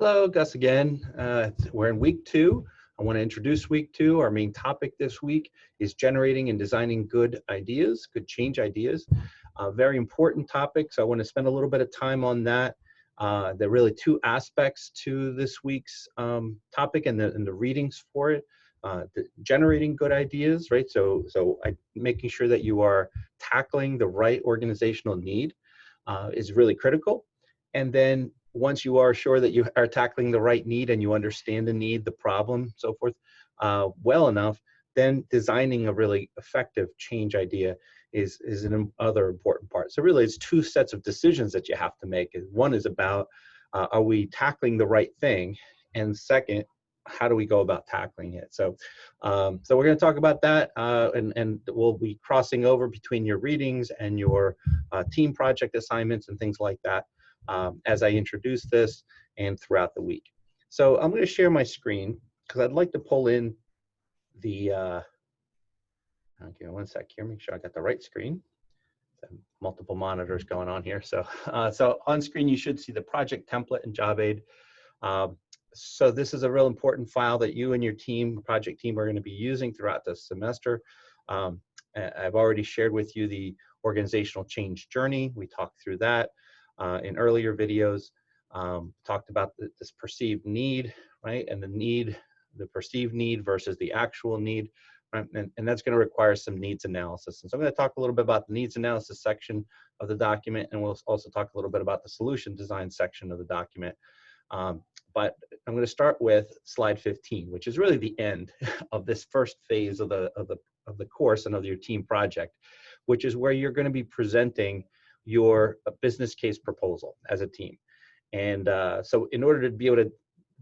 Hello, Gus again. We're in week 2. I want to introduce week 2. Our main topic this week is generating and designing good ideas, good change ideas. Very important topic, so I want to spend a little bit of time on that. There are really 2 aspects to this week's topic and the readings for it. Generating good ideas, right? So making sure that you are tackling the right organizational need is really critical. And then once you are sure that you are tackling the right need and you understand the need, the problem, so forth, well enough, then designing a really effective change idea is another important part. So really it's 2 sets of decisions that you have to make. One is about, are we tackling the right thing? And second, how do we go about tackling it? So we're going to talk about that, and we'll be crossing over between your readings and your team project assignments and things like that. As I introduce this and throughout the week. So I'm going to share my screen because I'd like to pull in the, give me one sec here, make sure I got the right screen. Multiple monitors going on here. So on screen, you should see the project template and job aid. So this is a real important file that you and your team, project team, are going to be using throughout the semester. I've already shared with you the organizational change journey. We talked through that. In earlier videos, talked about this perceived need, right? And the perceived need versus the actual need, right? And that's going to require some needs analysis. And so I'm going to talk a little bit about the needs analysis section of the document, and we'll also talk a little bit about the solution design section of the document. But I'm going to start with slide 15, which is really the end of this first phase of the course and of your team project, which is where you're going to be presenting your business case proposal as a team. And so in order to be able to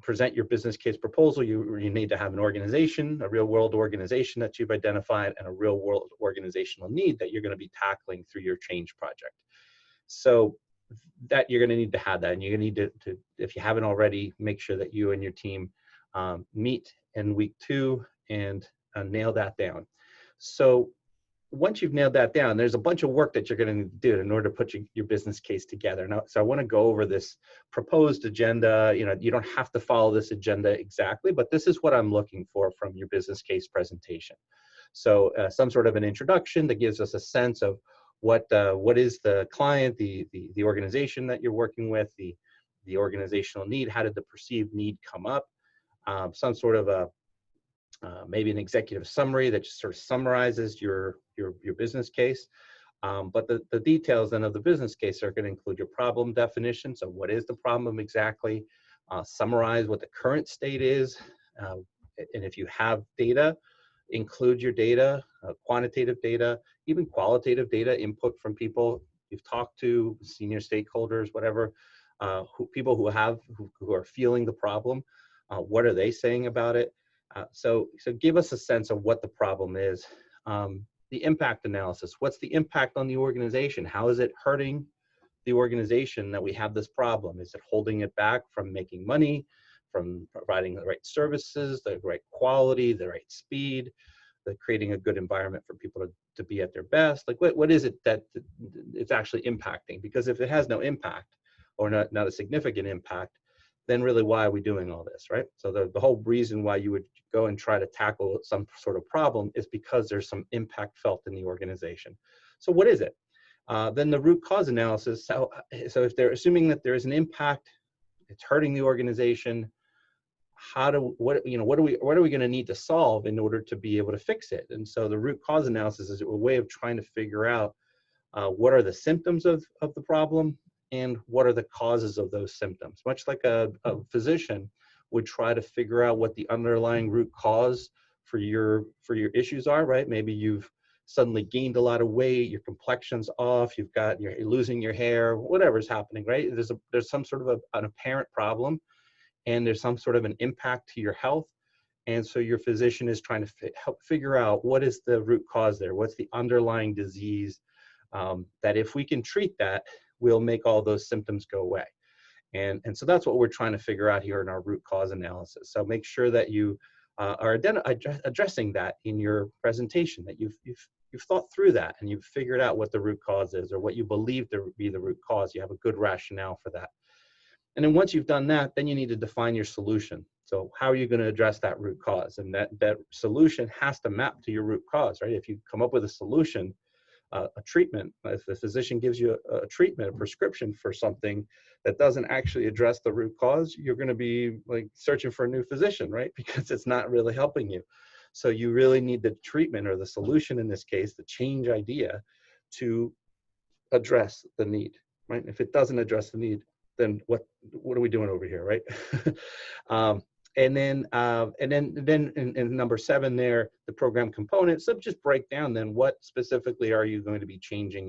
present your business case proposal, you need to have an organization, a real world organization that you've identified, and a real world organizational need that you're going to be tackling through your change project. So that you're going to need to have that, and you're going to need to, if you haven't already, make sure that you and your team meet in week 2 and nail that down. So once you've nailed that down, there's a bunch of work that you're going to do in order to put your business case together. Now, so I want to go over this proposed agenda. You know, you don't have to follow this agenda exactly, but this is what I'm looking for from your business case presentation. So some sort of an introduction that gives us a sense of what is the client, the organization that you're working with, the organizational need. How did the perceived need come up? Some sort of a maybe an executive summary that just sort of summarizes your business case. But the details then of the business case are going to include your problem definition. So what is the problem exactly? Summarize what the current state is. And if you have data, include your data, quantitative data, even qualitative data, input from people you've talked to, senior stakeholders, whatever, people who are feeling the problem. What are they saying about it? So give us a sense of what the problem is. The impact analysis, what's the impact on the organization? How is it hurting the organization that we have this problem? Is it holding it back from making money, from providing the right services, the right quality, the right speed, creating a good environment for people to be at their best? Like what is it that it's actually impacting? Because if it has no impact or not a significant impact, then really why are we doing all this, right? So the whole reason why you would go and try to tackle some sort of problem is because there's some impact felt in the organization. So what is it? Then the root cause analysis. So if they're assuming that there is an impact, it's hurting the organization, what are we going to need to solve in order to be able to fix it? And so the root cause analysis is a way of trying to figure out what are the symptoms of the problem, and what are the causes of those symptoms. Much like a physician would try to figure out what the underlying root cause for your issues are, right? Maybe you've suddenly gained a lot of weight, your complexion's off, you're losing your hair, whatever's happening, right? There's some sort of an apparent problem, and there's some sort of an impact to your health. And so your physician is trying to help figure out what is the root cause there, what's the underlying disease, that if we can treat that, we'll make all those symptoms go away. And so that's what we're trying to figure out here in our root cause analysis. So make sure that you are addressing that in your presentation, that you've thought through that and you've figured out what the root cause is, or what you believe to be the root cause. You have a good rationale for that. And then once you've done that, then you need to define your solution. So how are you going to address that root cause? And that solution has to map to your root cause, right? If you come up with a solution, a treatment, if the physician gives you a treatment, a prescription for something that doesn't actually address the root cause, you're going to be like searching for a new physician, right? Because it's not really helping you. So you really need the treatment, or the solution in this case, the change idea, to address the need, right? If it doesn't address the need, then what are we doing over here, right? And then in number 7 there, the program components. So just break down then what specifically are you going to be changing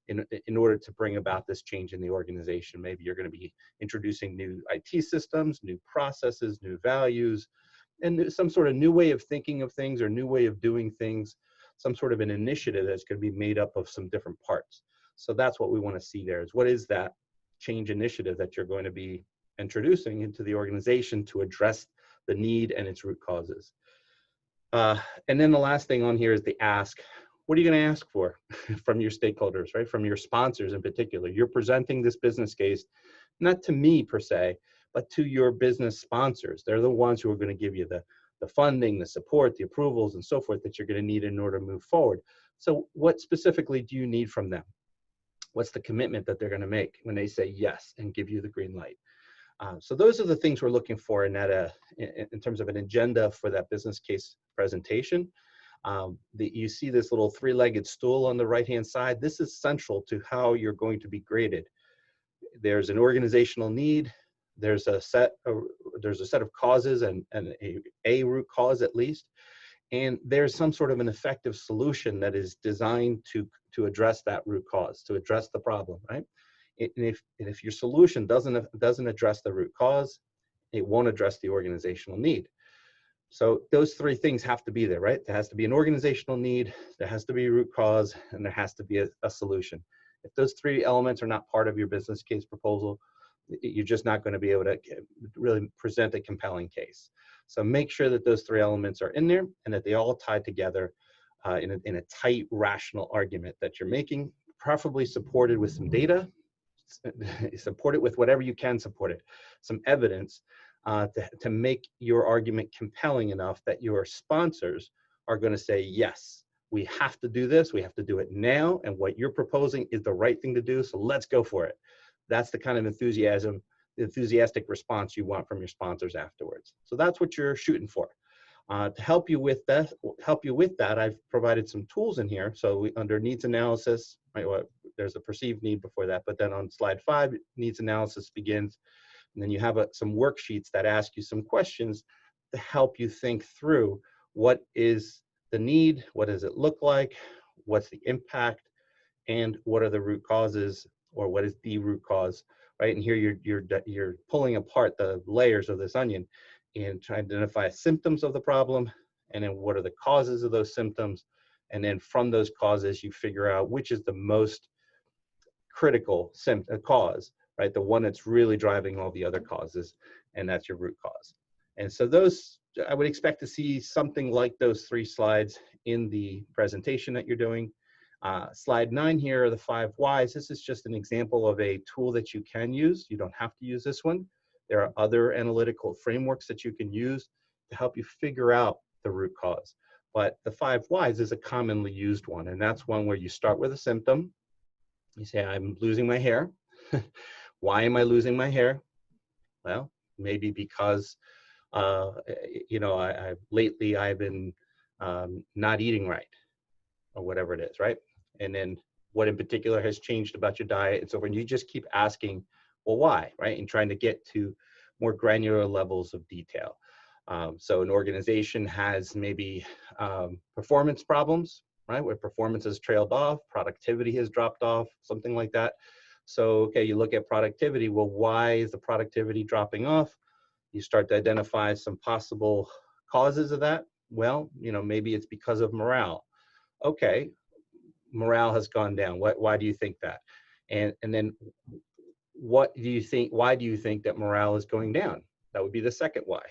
in order to bring about this change in the organization. Maybe you're going to be introducing new IT systems, new processes, new values, and some sort of new way of thinking of things, or new way of doing things, some sort of an initiative that's going to be made up of some different parts. So that's what we want to see there, is what is that change initiative that you're going to be introducing into the organization to address the need and its root causes. And then the last thing on here is the ask. What are you going to ask for from your stakeholders, right? From your sponsors in particular. You're presenting this business case, not to me per se, but to your business sponsors. They're the ones who are going to give you the funding, the support, the approvals, and so forth that you're going to need in order to move forward. So what specifically do you need from them? What's the commitment that they're going to make when they say yes and give you the green light? So those are the things we're looking for in that, in terms of an agenda for that business case presentation. You see this little 3-legged stool on the right-hand side. This is central to how you're going to be graded. There's an organizational need. There's a set of causes and a root cause at least. And there's some sort of an effective solution that is designed to address that root cause, to address the problem, right? And if your solution doesn't address the root cause, it won't address the organizational need. So those 3 things have to be there, right? There has to be an organizational need, there has to be a root cause, and there has to be a solution. If those 3 elements are not part of your business case proposal, you're just not going to be able to really present a compelling case. So make sure that those 3 elements are in there and that they all tie together in a tight, rational argument that you're making, preferably supported with some data, support it with whatever you can support it, some evidence to make your argument compelling enough that your sponsors are going to say, yes, we have to do this, we have to do it now, and what you're proposing is the right thing to do, so let's go for it. That's the kind of enthusiastic response you want from your sponsors afterwards. So that's what you're shooting for. To help you with that, I've provided some tools in here. So under needs analysis, right, there's a perceived need before that, but then on slide 5, needs analysis begins. And then you have some worksheets that ask you some questions to help you think through what is the need, what does it look like, what's the impact, and what are the root causes, or what is the root cause, right? And here you're pulling apart the layers of this onion and trying to identify symptoms of the problem, and then what are the causes of those symptoms, and then from those causes you figure out which is the most critical cause, right? The one that's really driving all the other causes, and that's your root cause. And so those, I would expect to see something like those 3 slides in the presentation that you're doing. Slide 9 here are the 5 whys. This is just an example of a tool that you can use. You don't have to use this one. There are other analytical frameworks that you can use to help you figure out the root cause. But the 5 whys is a commonly used one, and that's one where you start with a symptom. You say, I'm losing my hair. Why am I losing my hair? Well, maybe because lately I've been not eating right, or whatever it is, right? And then what in particular has changed about your diet and so forth. And you just keep asking, well, why, right? And trying to get to more granular levels of detail. So an organization has maybe performance problems, right? Where performance has trailed off, productivity has dropped off, something like that. So, okay, you look at productivity. Well, why is the productivity dropping off? You start to identify some possible causes of that. Well, maybe it's because of morale. Okay, morale has gone down. Why do you think that? And then what do you think? Why do you think that morale is going down? That would be the second why.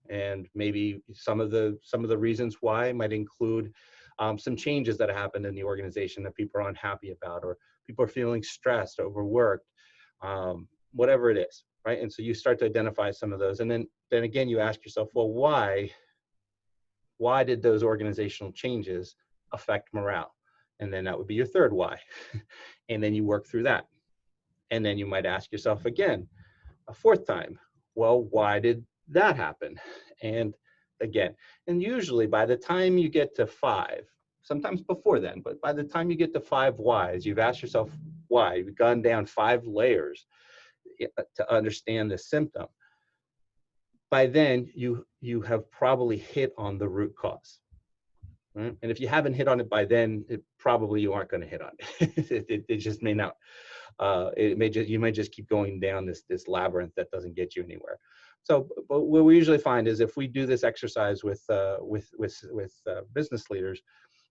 And maybe some of the reasons why might include some changes that happened in the organization that people are unhappy about, or people are feeling stressed, overworked, whatever it is. right? And so you start to identify some of those. And then again, you ask yourself, well, why did those organizational changes affect morale? And then that would be your third why. And then you work through that. And then you might ask yourself again, a fourth time, well, why did that happen? And again, and usually by the time you get to 5, sometimes before then, but by the time you get to 5 whys, you've asked yourself why, you've gone down 5 layers to understand the symptom. By then, you have probably hit on the root cause. Right? And if you haven't hit on it by then, probably you aren't going to hit on it. It just may not. You might just keep going down this labyrinth that doesn't get you anywhere. So, but what we usually find is if we do this exercise with business leaders,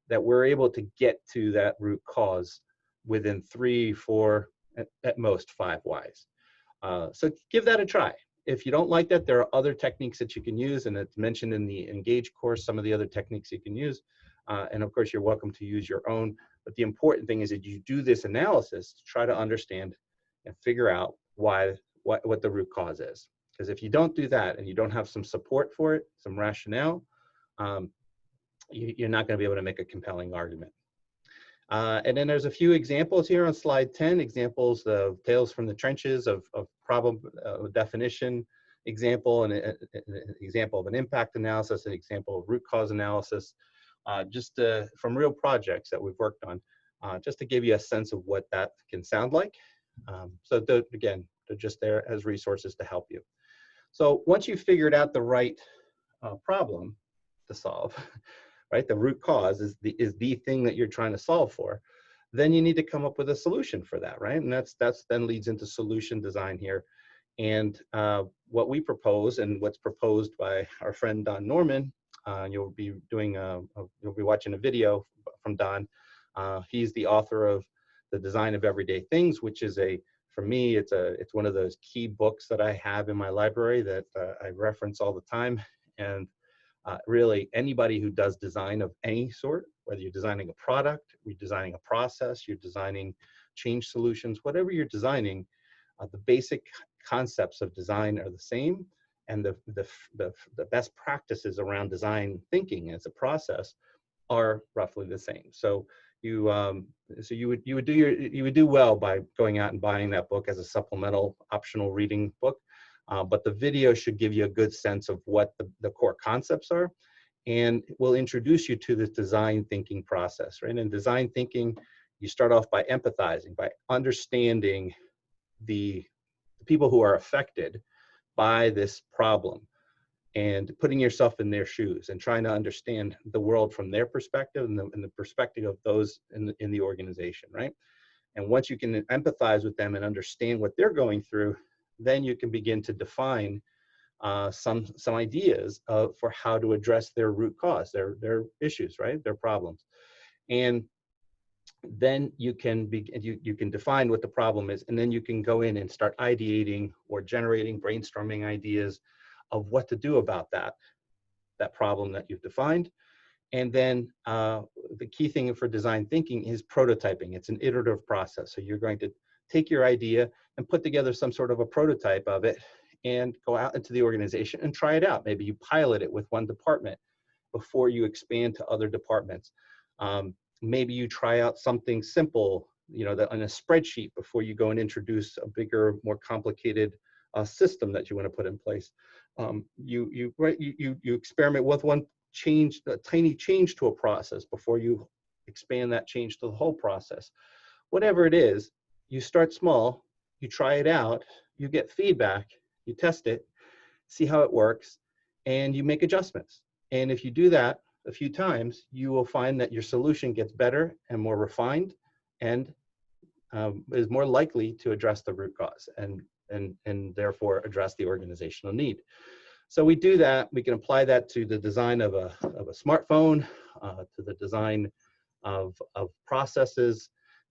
that we're able to get to that root cause within 3, 4, at most 5 whys. So give that a try. If you don't like that, there are other techniques that you can use, and it's mentioned in the Engage course, some of the other techniques you can use. And of course, you're welcome to use your own. But the important thing is that you do this analysis to try to understand and figure out what the root cause is. Because if you don't do that and you don't have some support for it, some rationale, you're not going to be able to make a compelling argument. And then there's a few examples here on slide 10, examples of tales from the trenches of problem definition example, and an example of an impact analysis, an example of root cause analysis, just from real projects that we've worked on, just to give you a sense of what that can sound like. So again, they're just there as resources to help you. So once you've figured out the right problem to solve, right? The root cause is the thing that you're trying to solve for. Then you need to come up with a solution for that, right? And that's then leads into solution design here. And what we propose and what's proposed by our friend Don Norman, you'll be watching a video from Don. He's the author of The Design of Everyday Things, which is for me, it's one of those key books that I have in my library that I reference all the time. And really, anybody who does design of any sort, whether you're designing a product, you're designing a process, you're designing change solutions, whatever you're designing, the basic concepts of design are the same, and the best practices around design thinking as a process are roughly the same. So you would do well by going out and buying that book as a supplemental optional reading book. But the video should give you a good sense of what the core concepts are, and will introduce you to this design thinking process, right? In design thinking, you start off by empathizing, by understanding the people who are affected by this problem, and putting yourself in their shoes and trying to understand the world from their perspective and the perspective of those in the organization, right? And once you can empathize with them and understand what they're going through, then you can begin to define some ideas for how to address their root cause, their issues, right? Their problems. And then you can define what the problem is, and then you can go in and start ideating or generating, brainstorming ideas of what to do about that problem that you've defined. And then the key thing for design thinking is prototyping. It's an iterative process. So you're going to take your idea and put together some sort of a prototype of it and go out into the organization and try it out. Maybe you pilot it with one department before you expand to other departments. Maybe you try out something simple, on a spreadsheet before you go and introduce a bigger, more complicated system that you want to put in place. You experiment with one change, a tiny change to a process before you expand that change to the whole process. Whatever it is, you start small, you try it out, you get feedback, you test it, see how it works, and you make adjustments. And if you do that a few times, you will find that your solution gets better and more refined, and is more likely to address the root cause and therefore address the organizational need. So we do that. We can apply that to the design of a smartphone, to the design of processes,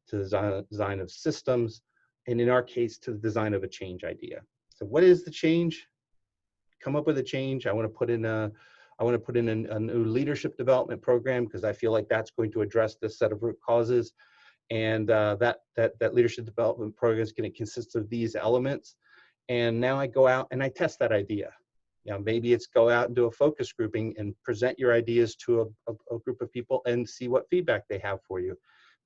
to the design of systems, and in our case, to the design of a change idea. So what is the change? Come up with a change. I want to put in a new leadership development program because I feel like that's going to address this set of root causes. And that leadership development program is going to consist of these elements. And now I go out and I test that idea. You know, maybe it's go out and do a focus grouping and present your ideas to a group of people and see what feedback they have for you.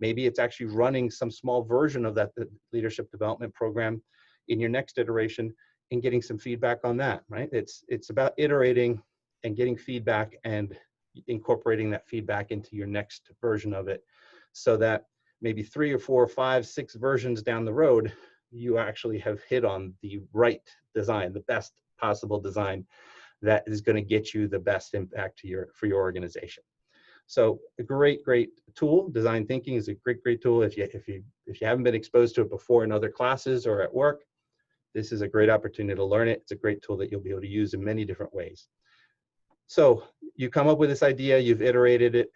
Maybe it's actually running some small version of that leadership development program in your next iteration and getting some feedback on that, right? It's about iterating and getting feedback and incorporating that feedback into your next version of it, so that maybe 3 or 4 or 5, 6 versions down the road, you actually have hit on the right design, the best possible design that is going to get you the best impact for your organization. So a great tool. Design thinking is a great tool. If you haven't been exposed to it before in other classes or at work, this is a great opportunity to learn it. It's a great tool that you'll be able to use in many different ways. So you come up with this idea, you've iterated it.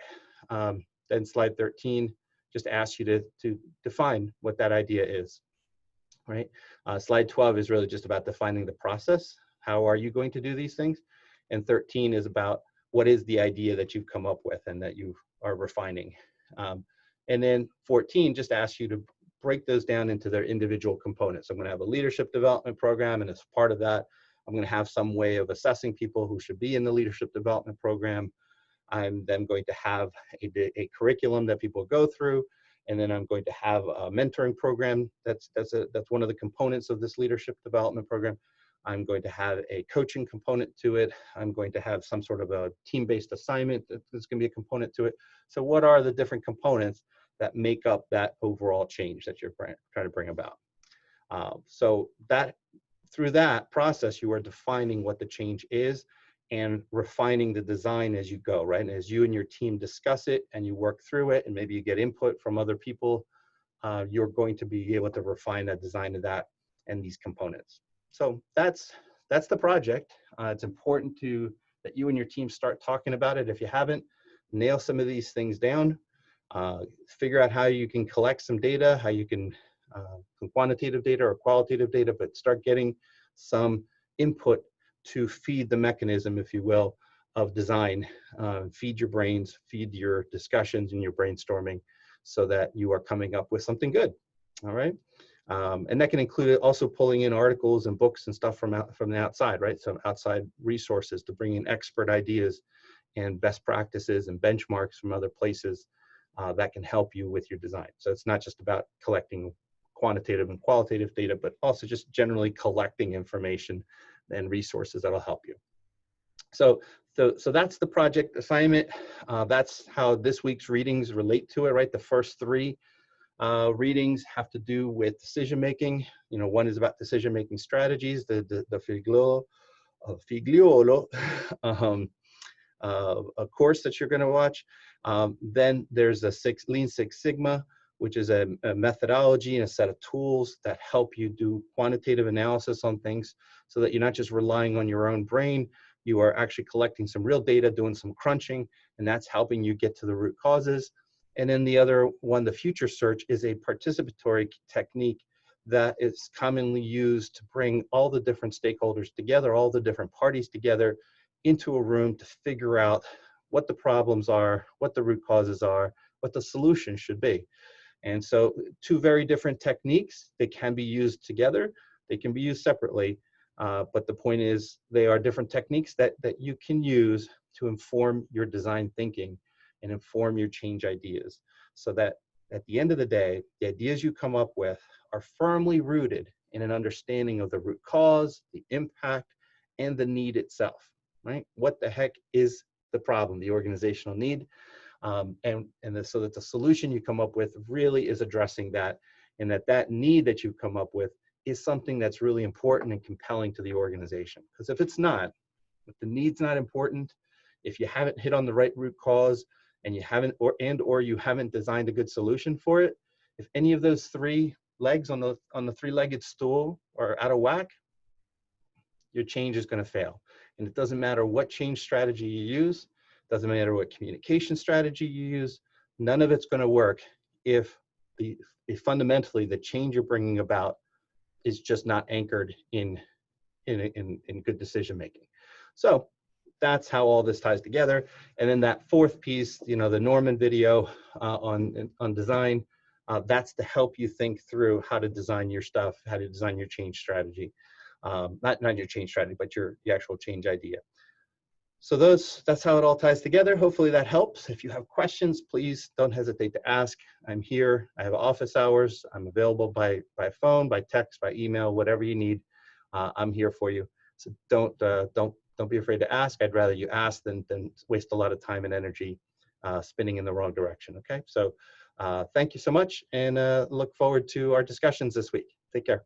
Then slide 13 just asks you to define what that idea is, right? Slide 12 is really just about defining the process. How are you going to do these things? And 13 is about what is the idea that you've come up with and that you are refining. And then 14 just asks you to break those down into their individual components. I'm going to have a leadership development program, and as part of that, I'm going to have some way of assessing people who should be in the leadership development program. I'm then going to have a curriculum that people go through, and then I'm going to have a mentoring program. That's one of the components of this leadership development program. I'm going to have a coaching component to it. I'm going to have some sort of a team-based assignment that's going to be a component to it. So what are the different components that make up that overall change that you're trying to bring about? So that through that process, you are defining what the change is and refining the design as you go, right? And as you and your team discuss it and you work through it, and maybe you get input from other people, you're going to be able to refine that design of that and these components. So that's the project. It's important that you and your team start talking about it. If you haven't, nail some of these things down. Figure out how you can collect some data, how you can some quantitative data or qualitative data, but start getting some input to feed the mechanism, if you will, of design. Feed your brains, feed your discussions and your brainstorming, so that you are coming up with something good. All right. And that can include also pulling in articles and books and stuff from the outside, right? Some outside resources to bring in expert ideas and best practices and benchmarks from other places that can help you with your design. So it's not just about collecting quantitative and qualitative data, but also just generally collecting information and resources that'll help you. So that's the project assignment. That's how this week's readings relate to it, right? The first 3 readings have to do with decision making. You know, one is about decision making strategies, the Figliolo a course that you're going to watch. Then there's a Lean Six Sigma, which is a methodology and a set of tools that help you do quantitative analysis on things, so that you're not just relying on your own brain. You are actually collecting some real data, doing some crunching, and that's helping you get to the root causes. And then the other one, the Future Search, is a participatory technique that is commonly used to bring all the different stakeholders together, all the different parties together into a room to figure out what the problems are, what the root causes are, what the solution should be. And so 2 very different techniques. They can be used together, they can be used separately, but the point is they are different techniques that you can use to inform your design thinking and inform your change ideas, so that at the end of the day, the ideas you come up with are firmly rooted in an understanding of the root cause, the impact, and the need itself, right? What the heck is the problem, the organizational need? So that the solution you come up with really is addressing that, and that need that you come up with is something that's really important and compelling to the organization. Because if it's not, if the need's not important, if you haven't hit on the right root cause, and you haven't, or you haven't designed a good solution for it, if any of those 3 legs on the 3-legged stool are out of whack, your change is going to fail. And it doesn't matter what change strategy you use, doesn't matter what communication strategy you use, none of it's going to work if fundamentally the change you're bringing about is just not anchored in good decision making. So that's how all this ties together. And then that 4th piece, you know, the Norman video on design, that's to help you think through how to design your stuff, how to design your change strategy. not your change strategy, but your actual change idea. So that's how it all ties together. Hopefully that helps. If you have questions, please don't hesitate to ask. I'm here. I have office hours. I'm available by phone, by text, by email, whatever you need. I'm here for you. So don't be afraid to ask. I'd rather you ask than waste a lot of time and energy spinning in the wrong direction. Okay. So thank you so much, and look forward to our discussions this week. Take care.